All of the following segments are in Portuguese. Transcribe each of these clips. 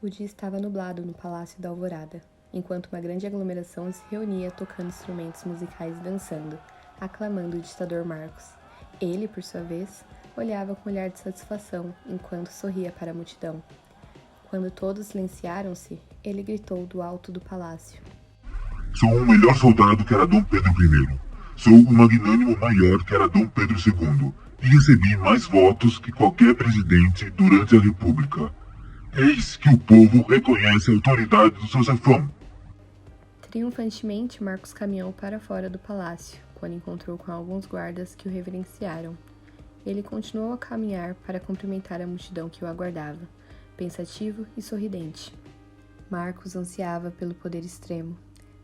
O dia estava nublado no Palácio da Alvorada, enquanto uma grande aglomeração se reunia tocando instrumentos musicais e dançando, aclamando o ditador Marcos. Ele, por sua vez, olhava com um olhar de satisfação enquanto sorria para a multidão. Quando todos silenciaram-se, ele gritou do alto do palácio: Sou o melhor soldado que era Dom Pedro I. Sou o magnânimo maior que era Dom Pedro II. E recebi mais votos que qualquer presidente durante a República. Eis que o povo reconhece a autoridade do seu chefão. Triunfantemente, Marcos caminhou para fora do palácio, quando encontrou com alguns guardas que o reverenciaram. Ele continuou a caminhar para cumprimentar a multidão que o aguardava, pensativo e sorridente. Marcos ansiava pelo poder extremo.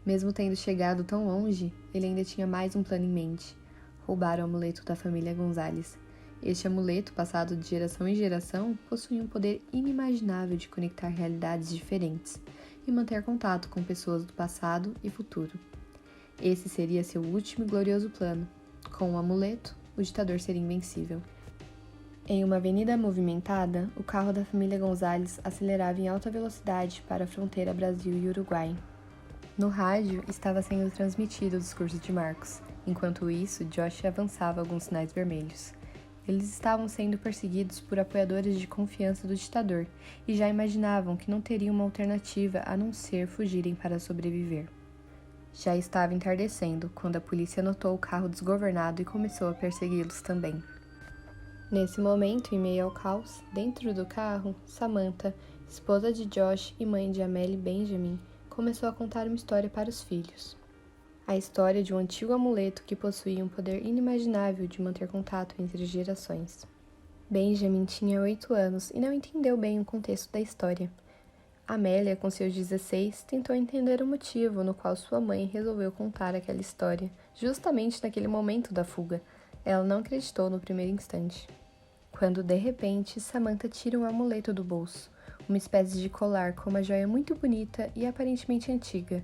Mesmo tendo chegado tão longe, ele ainda tinha mais um plano em mente: roubar o amuleto da família Gonzalez. Este amuleto, passado de geração em geração, possuía um poder inimaginável de conectar realidades diferentes e manter contato com pessoas do passado e futuro. Esse seria seu último e glorioso plano. Com o amuleto, o ditador seria invencível. Em uma avenida movimentada, o carro da família Gonzalez acelerava em alta velocidade para a fronteira Brasil e Uruguai. No rádio, estava sendo transmitido o discurso de Marcos. Enquanto isso, Josh avançava alguns sinais vermelhos. Eles estavam sendo perseguidos por apoiadores de confiança do ditador e já imaginavam que não teriam uma alternativa a não ser fugirem para sobreviver. Já estava entardecendo quando a polícia notou o carro desgovernado e começou a persegui-los também. Nesse momento, em meio ao caos, dentro do carro, Samantha, esposa de Josh e mãe de Amélie Benjamin, começou a contar uma história para os filhos. A história de um antigo amuleto que possuía um poder inimaginável de manter contato entre gerações. Benjamin tinha 8 anos e não entendeu bem o contexto da história. Amélia, com seus 16, tentou entender o motivo no qual sua mãe resolveu contar aquela história, justamente naquele momento da fuga. Ela não acreditou no primeiro instante. Quando, de repente, Samantha tira um amuleto do bolso, uma espécie de colar com uma joia muito bonita e aparentemente antiga.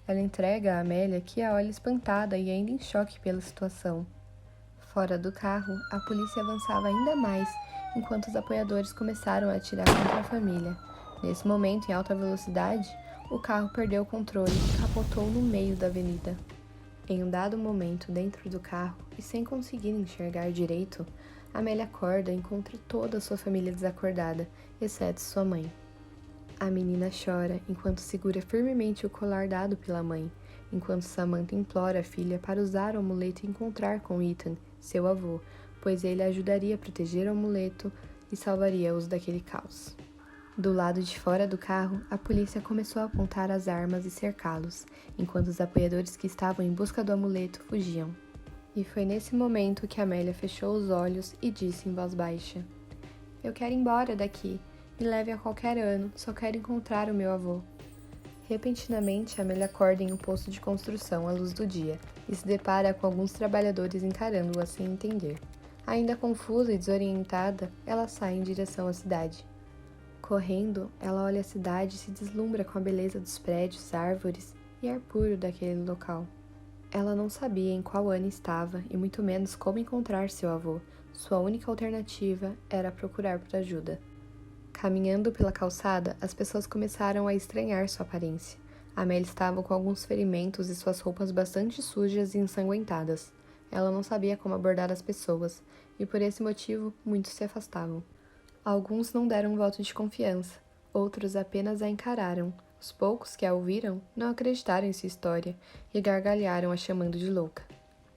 Ela entrega a Amélia, que a olha espantada e ainda em choque pela situação. Fora do carro, a polícia avançava ainda mais, enquanto os apoiadores começaram a atirar contra a família. Nesse momento, em alta velocidade, o carro perdeu o controle e capotou no meio da avenida. Em um dado momento, dentro do carro, e sem conseguir enxergar direito, Amélia acorda e encontra toda a sua família desacordada, exceto sua mãe. A menina chora enquanto segura firmemente o colar dado pela mãe, enquanto Samantha implora a filha para usar o amuleto e encontrar com Ethan, seu avô, pois ele a ajudaria a proteger o amuleto e salvaria-os daquele caos. Do lado de fora do carro, a polícia começou a apontar as armas e cercá-los, enquanto os apoiadores que estavam em busca do amuleto fugiam. E foi nesse momento que Amélia fechou os olhos e disse em voz baixa: "Eu quero ir embora daqui. Me leve a qualquer ano, só quero encontrar o meu avô." Repentinamente, Amélia acorda em um posto de construção à luz do dia e se depara com alguns trabalhadores encarando-a sem entender. Ainda confusa e desorientada, ela sai em direção à cidade. Correndo, ela olha a cidade e se deslumbra com a beleza dos prédios, árvores e ar puro daquele local. Ela não sabia em qual ano estava e muito menos como encontrar seu avô. Sua única alternativa era procurar por ajuda. Caminhando pela calçada, as pessoas começaram a estranhar sua aparência. Amélia estava com alguns ferimentos e suas roupas bastante sujas e ensanguentadas. Ela não sabia como abordar as pessoas, e por esse motivo, muitos se afastavam. Alguns não deram um voto de confiança, outros apenas a encararam. Os poucos que a ouviram não acreditaram em sua história e gargalharam a chamando de louca.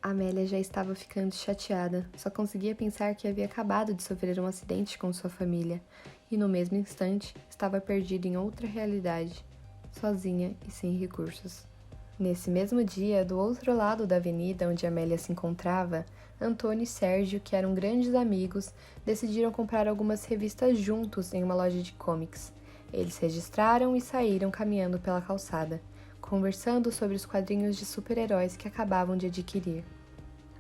Amélia já estava ficando chateada, só conseguia pensar que havia acabado de sofrer um acidente com sua família, e no mesmo instante estava perdida em outra realidade, sozinha e sem recursos. Nesse mesmo dia, do outro lado da avenida onde Amélia se encontrava, Antônio e Sérgio, que eram grandes amigos, decidiram comprar algumas revistas juntos em uma loja de comics. Eles registraram e saíram caminhando pela calçada, conversando sobre os quadrinhos de super-heróis que acabavam de adquirir.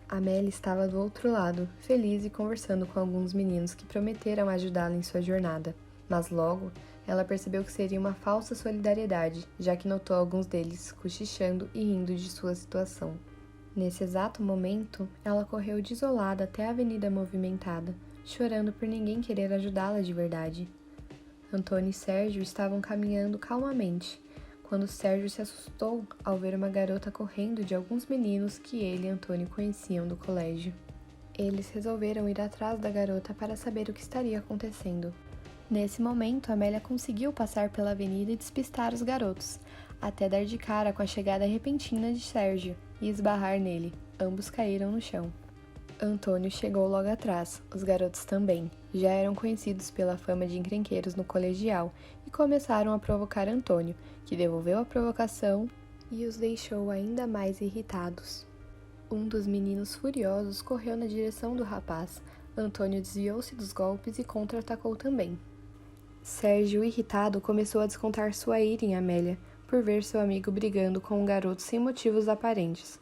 Amélia estava do outro lado, feliz e conversando com alguns meninos que prometeram ajudá-la em sua jornada, mas logo ela percebeu que seria uma falsa solidariedade, já que notou alguns deles cochichando e rindo de sua situação. Nesse exato momento, ela correu desolada até a avenida movimentada, chorando por ninguém querer ajudá-la de verdade. Antônio e Sérgio estavam caminhando calmamente, quando Sérgio se assustou ao ver uma garota correndo de alguns meninos que ele e Antônio conheciam do colégio. Eles resolveram ir atrás da garota para saber o que estaria acontecendo. Nesse momento, Amélia conseguiu passar pela avenida e despistar os garotos, até dar de cara com a chegada repentina de Sérgio e esbarrar nele. Ambos caíram no chão. Antônio chegou logo atrás, os garotos também. Já eram conhecidos pela fama de encrenqueiros no colegial e começaram a provocar Antônio, que devolveu a provocação e os deixou ainda mais irritados. Um dos meninos furiosos correu na direção do rapaz. Antônio desviou-se dos golpes e contra-atacou também. Sérgio, irritado, começou a descontar sua ira em Amélia, por ver seu amigo brigando com um garoto sem motivos aparentes.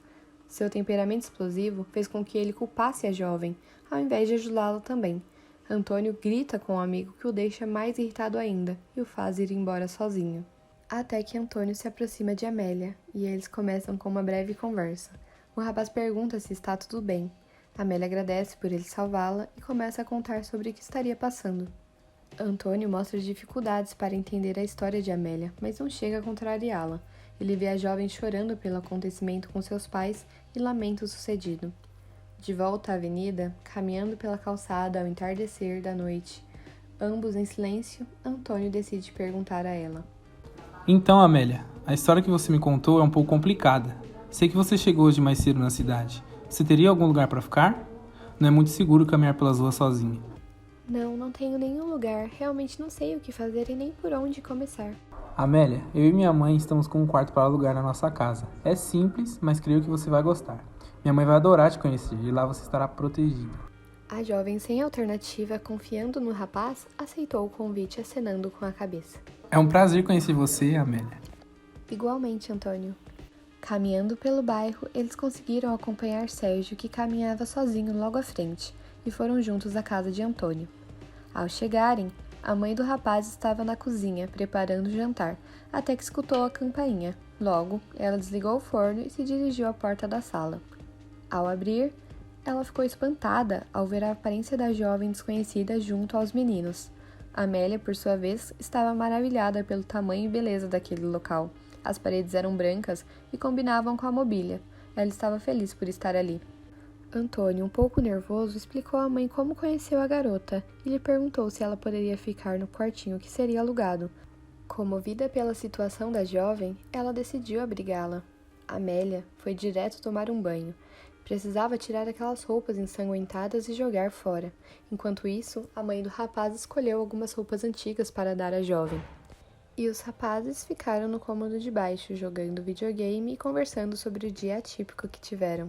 Seu temperamento explosivo fez com que ele culpasse a jovem, ao invés de ajudá-la também. Antônio grita com o amigo, que o deixa mais irritado ainda e o faz ir embora sozinho. Até que Antônio se aproxima de Amélia e eles começam com uma breve conversa. O rapaz pergunta se está tudo bem. Amélia agradece por ele salvá-la e começa a contar sobre o que estaria passando. Antônio mostra dificuldades para entender a história de Amélia, mas não chega a contrariá-la. Ele vê a jovem chorando pelo acontecimento com seus pais e lamenta o sucedido. De volta à avenida, caminhando pela calçada ao entardecer da noite, ambos em silêncio, Antônio decide perguntar a ela. Então, Amélia, a história que você me contou é um pouco complicada. Sei que você chegou hoje mais cedo na cidade. Você teria algum lugar para ficar? Não é muito seguro caminhar pelas ruas sozinha. Não tenho nenhum lugar. Realmente não sei o que fazer e nem por onde começar. Amélia, eu e minha mãe estamos com um quarto para alugar na nossa casa. É simples, mas creio que você vai gostar. Minha mãe vai adorar te conhecer e lá você estará protegida. A jovem, sem alternativa, confiando no rapaz, aceitou o convite, acenando com a cabeça. É um prazer conhecer você, Amélia. Igualmente, Antônio. Caminhando pelo bairro, eles conseguiram acompanhar Sérgio, que caminhava sozinho logo à frente, e foram juntos à casa de Antônio. Ao chegarem, a mãe do rapaz estava na cozinha, preparando o jantar, até que escutou a campainha. Logo, ela desligou o forno e se dirigiu à porta da sala. Ao abrir, ela ficou espantada ao ver a aparência da jovem desconhecida junto aos meninos. Amélia, por sua vez, estava maravilhada pelo tamanho e beleza daquele local. As paredes eram brancas e combinavam com a mobília. Ela estava feliz por estar ali. Antônio, um pouco nervoso, explicou à mãe como conheceu a garota e lhe perguntou se ela poderia ficar no quartinho que seria alugado. Comovida pela situação da jovem, ela decidiu abrigá-la. Amélia foi direto tomar um banho. Precisava tirar aquelas roupas ensanguentadas e jogar fora. Enquanto isso, a mãe do rapaz escolheu algumas roupas antigas para dar à jovem. E os rapazes ficaram no cômodo de baixo, jogando videogame e conversando sobre o dia atípico que tiveram.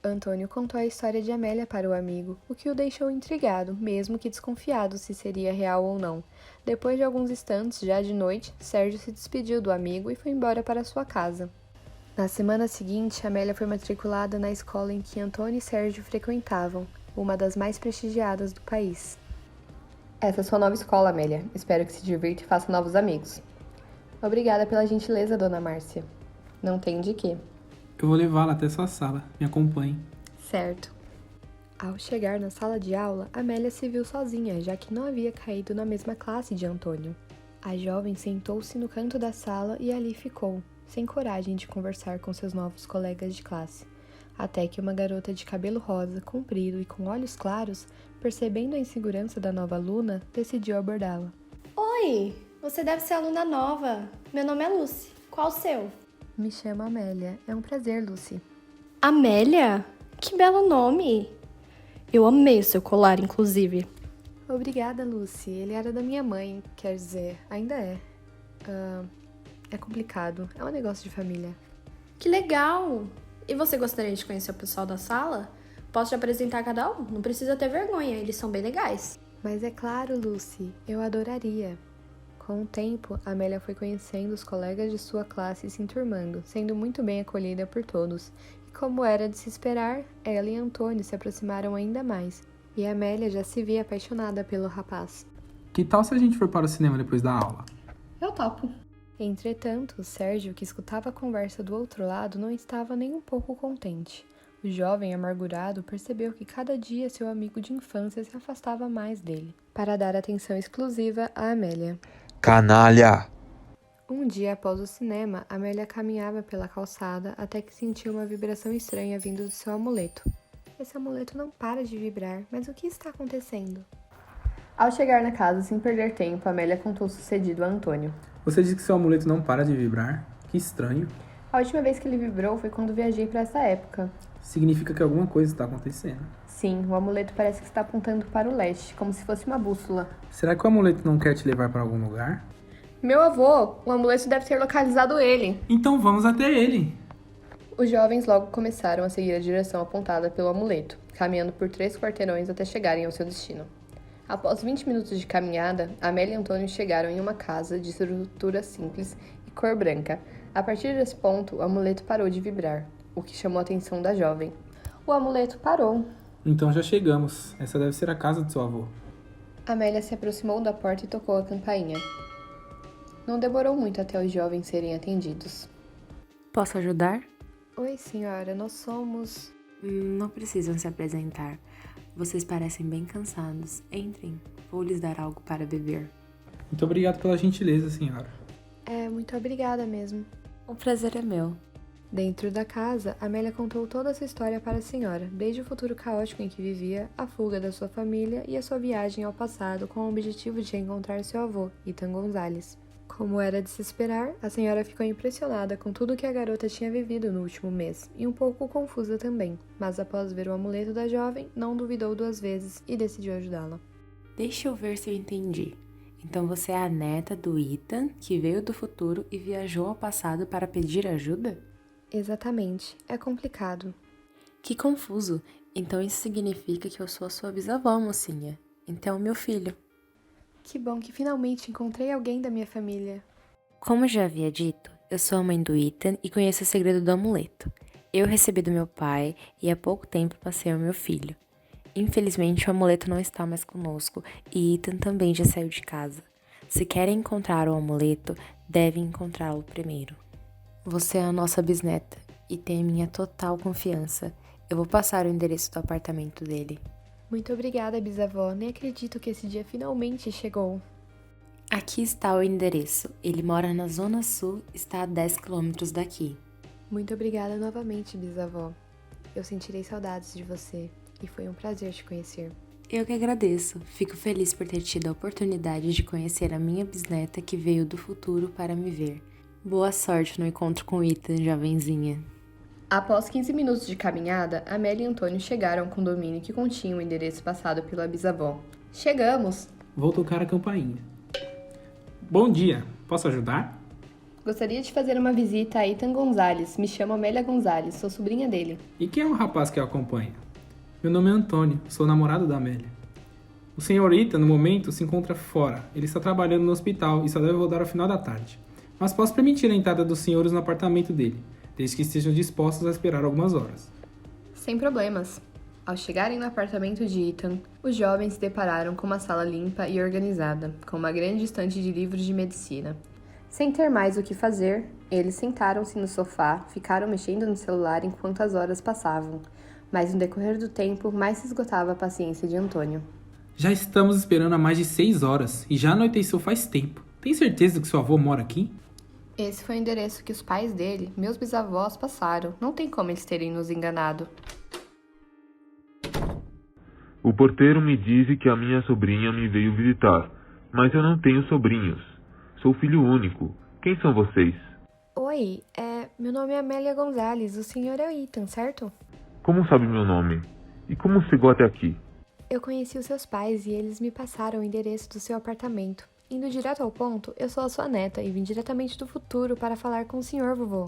Antônio contou a história de Amélia para o amigo, o que o deixou intrigado, mesmo que desconfiado se seria real ou não. Depois de alguns instantes, já de noite, Sérgio se despediu do amigo e foi embora para sua casa. Na semana seguinte, Amélia foi matriculada na escola em que Antônio e Sérgio frequentavam, uma das mais prestigiadas do país. Essa é sua nova escola, Amélia. Espero que se divirta e faça novos amigos. Obrigada pela gentileza, dona Márcia. Não tem de quê. Eu vou levá-la até sua sala. Me acompanhe. Certo. Ao chegar na sala de aula, Amélia se viu sozinha, já que não havia caído na mesma classe de Antônio. A jovem sentou-se no canto da sala e ali ficou, sem coragem de conversar com seus novos colegas de classe. Até que uma garota de cabelo rosa, comprido e com olhos claros, percebendo a insegurança da nova aluna, decidiu abordá-la. Oi, você deve ser aluna nova. Meu nome é Lucy. Qual o seu? Me chamo Amélia. É um prazer, Lucy. Amélia? Que belo nome! Eu amei o seu colar, inclusive. Obrigada, Lucy. Ele era da minha mãe, quer dizer, ainda é. É complicado. É um negócio de família. Que legal! E você gostaria de conhecer o pessoal da sala? Posso te apresentar cada um? Não precisa ter vergonha, eles são bem legais. Mas é claro, Lucy. Eu adoraria. Com o tempo, Amélia foi conhecendo os colegas de sua classe e se enturmando, sendo muito bem acolhida por todos. E como era de se esperar, ela e Antônio se aproximaram ainda mais. E Amélia já se via apaixonada pelo rapaz. Que tal se a gente for para o cinema depois da aula? Eu topo. Entretanto, Sérgio, que escutava a conversa do outro lado, não estava nem um pouco contente. O jovem amargurado percebeu que cada dia seu amigo de infância se afastava mais dele, para dar atenção exclusiva a Amélia. Canalha! Um dia após o cinema, Amélia caminhava pela calçada até que sentiu uma vibração estranha vindo do seu amuleto. Esse amuleto não para de vibrar, mas o que está acontecendo? Ao chegar na casa sem perder tempo, Amélia contou o sucedido a Antônio. Você disse que seu amuleto não para de vibrar? Que estranho. A última vez que ele vibrou foi quando viajei para essa época. Significa que alguma coisa está acontecendo. Sim, o amuleto parece que está apontando para o leste, como se fosse uma bússola. Será que o amuleto não quer te levar para algum lugar? Meu avô, o amuleto deve ter localizado ele. Então vamos até ele. Os jovens logo começaram a seguir a direção apontada pelo amuleto, caminhando por 3 quarteirões até chegarem ao seu destino. Após 20 minutos de caminhada, Amélia e Antônio chegaram em uma casa de estrutura simples e cor branca. A partir desse ponto, o amuleto parou de vibrar, o que chamou a atenção da jovem. O amuleto parou. Então já chegamos. Essa deve ser a casa do seu avô. Amélia se aproximou da porta e tocou a campainha. Não demorou muito até os jovens serem atendidos. Posso ajudar? Oi, senhora, nós somos... Não precisam se apresentar. Vocês parecem bem cansados. Entrem, vou lhes dar algo para beber. Muito obrigado pela gentileza, senhora. Muito obrigada mesmo. O prazer é meu. Dentro da casa, Amélia contou toda a sua história para a senhora, desde o futuro caótico em que vivia, a fuga da sua família e a sua viagem ao passado com o objetivo de encontrar seu avô, Ethan Gonzalez. Como era de se esperar, a senhora ficou impressionada com tudo que a garota tinha vivido no último mês, e um pouco confusa também, mas após ver o amuleto da jovem, não duvidou 2 vezes e decidiu ajudá-la. Deixa eu ver se eu entendi. Então você é a neta do Ethan, que veio do futuro e viajou ao passado para pedir ajuda? Exatamente. É complicado. Que confuso. Então isso significa que eu sou a sua bisavó, mocinha. Então, meu filho. Que bom que finalmente encontrei alguém da minha família. Como já havia dito, eu sou a mãe do Ethan e conheço o segredo do amuleto. Eu recebi do meu pai e há pouco tempo passei ao meu filho. Infelizmente, o amuleto não está mais conosco e Ethan também já saiu de casa. Se querem encontrar o amuleto, devem encontrá-lo primeiro. Você é a nossa bisneta e tem a minha total confiança. Eu vou passar o endereço do apartamento dele. Muito obrigada, bisavó. Nem acredito que esse dia finalmente chegou. Aqui está o endereço. Ele mora na Zona Sul, está a 10 quilômetros daqui. Muito obrigada novamente, bisavó. Eu sentirei saudades de você e foi um prazer te conhecer. Eu que agradeço. Fico feliz por ter tido a oportunidade de conhecer a minha bisneta que veio do futuro para me ver. Boa sorte no encontro com Ethan, jovenzinha. Após 15 minutos de caminhada, Amélia e Antônio chegaram ao condomínio que continha o endereço passado pela bisavó. Chegamos! Vou tocar a campainha. Bom dia, posso ajudar? Gostaria de fazer uma visita a Ethan Gonzalez. Me chamo Amélia Gonzalez, sou sobrinha dele. E quem é o rapaz que o acompanha? Meu nome é Antônio, sou namorado da Amélia. O senhor Ethan, no momento, se encontra fora. Ele está trabalhando no hospital e só deve voltar ao final da tarde. Mas posso permitir a entrada dos senhores no apartamento dele, desde que estejam dispostos a esperar algumas horas. Sem problemas. Ao chegarem no apartamento de Ethan, os jovens se depararam com uma sala limpa e organizada, com uma grande estante de livros de medicina. Sem ter mais o que fazer, eles sentaram-se no sofá, ficaram mexendo no celular enquanto as horas passavam. Mas no decorrer do tempo, mais se esgotava a paciência de Antônio. Já estamos esperando há mais de 6 horas e já anoiteceu faz tempo. Tem certeza que seu avô mora aqui? Esse foi o endereço que os pais dele, meus bisavós, passaram. Não tem como eles terem nos enganado. O porteiro me disse que a minha sobrinha me veio visitar, mas eu não tenho sobrinhos. Sou filho único. Quem são vocês? Oi, meu nome é Amélia Gonzalez. O senhor é o Ethan, certo? Como sabe meu nome? E como chegou até aqui? Eu conheci os seus pais e eles me passaram o endereço do seu apartamento. Indo direto ao ponto, eu sou a sua neta e vim diretamente do futuro para falar com o senhor, vovô.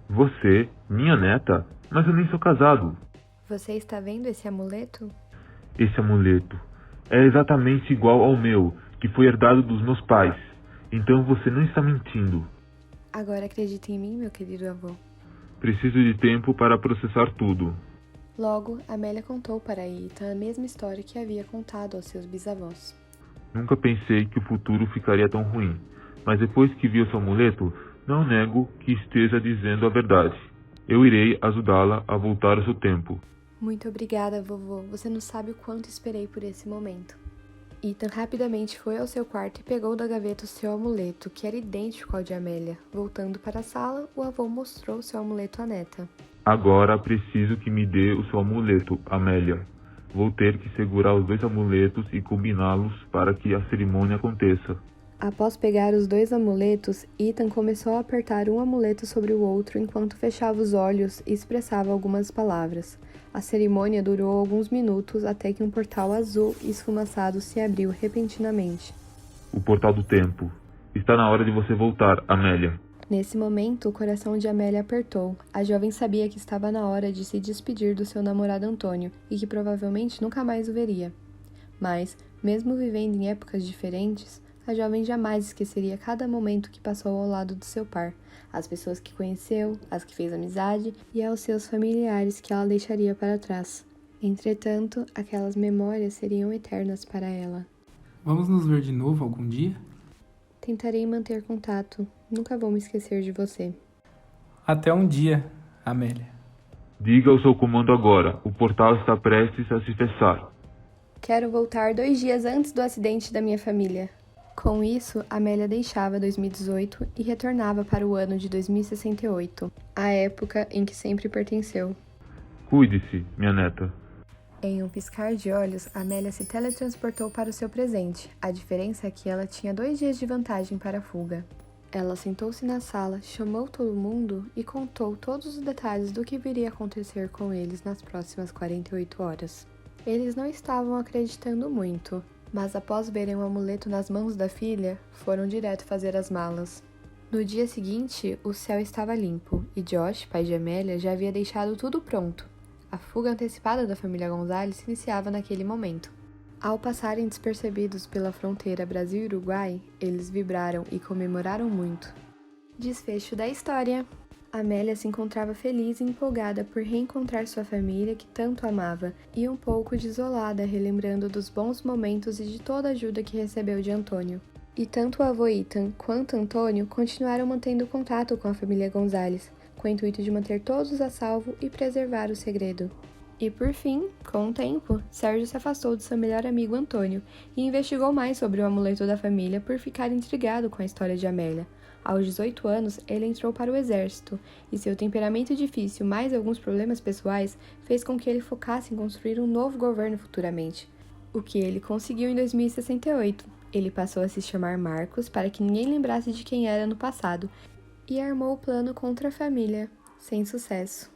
Você? Minha neta? Mas eu nem sou casado. Você está vendo esse amuleto? Esse amuleto é exatamente igual ao meu, que foi herdado dos meus pais. Então você não está mentindo. Agora acredite em mim, meu querido avô. Preciso de tempo para processar tudo. Logo, Amélia contou para Ethan a mesma história que havia contado aos seus bisavós. Nunca pensei que o futuro ficaria tão ruim, mas depois que vi o seu amuleto, não nego que esteja dizendo a verdade. Eu irei ajudá-la a voltar ao seu tempo. Muito obrigada, vovô. Você não sabe o quanto esperei por esse momento. Ethan rapidamente foi ao seu quarto e pegou da gaveta o seu amuleto, que era idêntico ao de Amélia. Voltando para a sala, o avô mostrou seu amuleto à neta. Agora preciso que me dê o seu amuleto, Amélia. Vou ter que segurar os 2 amuletos e combiná-los para que a cerimônia aconteça. Após pegar os 2 amuletos, Ethan começou a apertar um amuleto sobre o outro enquanto fechava os olhos e expressava algumas palavras. A cerimônia durou alguns minutos até que um portal azul e esfumaçado se abriu repentinamente. O portal do tempo. Está na hora de você voltar, Amélia. Nesse momento, o coração de Amélia apertou. A jovem sabia que estava na hora de se despedir do seu namorado Antônio e que provavelmente nunca mais o veria. Mas, mesmo vivendo em épocas diferentes, a jovem jamais esqueceria cada momento que passou ao lado do seu par, as pessoas que conheceu, as que fez amizade e aos seus familiares que ela deixaria para trás. Entretanto, aquelas memórias seriam eternas para ela. Vamos nos ver de novo algum dia? Tentarei manter contato. Nunca vou me esquecer de você. Até um dia, Amélia. Diga o seu comando agora. O portal está prestes a se fechar. Quero voltar 2 dias antes do acidente da minha família. Com isso, Amélia deixava 2018 e retornava para o ano de 2068, a época em que sempre pertenceu. Cuide-se, minha neta. Em um piscar de olhos, Amélia se teletransportou para o seu presente. A diferença é que ela tinha 2 dias de vantagem para a fuga. Ela sentou-se na sala, chamou todo mundo e contou todos os detalhes do que viria a acontecer com eles nas próximas 48 horas. Eles não estavam acreditando muito, mas após verem o amuleto nas mãos da filha, foram direto fazer as malas. No dia seguinte, o céu estava limpo e Josh, pai de Amélia, já havia deixado tudo pronto. A fuga antecipada da família Gonzalez se iniciava naquele momento. Ao passarem despercebidos pela fronteira Brasil-Uruguai, eles vibraram e comemoraram muito. Desfecho da história. Amélia se encontrava feliz e empolgada por reencontrar sua família que tanto amava, e um pouco desolada, relembrando dos bons momentos e de toda a ajuda que recebeu de Antônio. E tanto o avô Ethan quanto Antônio continuaram mantendo contato com a família Gonzalez, com o intuito de manter todos a salvo e preservar o segredo. E por fim, com o tempo, Sérgio se afastou de seu melhor amigo Antônio e investigou mais sobre o amuleto da família por ficar intrigado com a história de Amélia. Aos 18 anos, ele entrou para o exército, e seu temperamento difícil mais alguns problemas pessoais fez com que ele focasse em construir um novo governo futuramente, o que ele conseguiu em 2068. Ele passou a se chamar Marcos para que ninguém lembrasse de quem era no passado, e armou o plano contra a família, sem sucesso.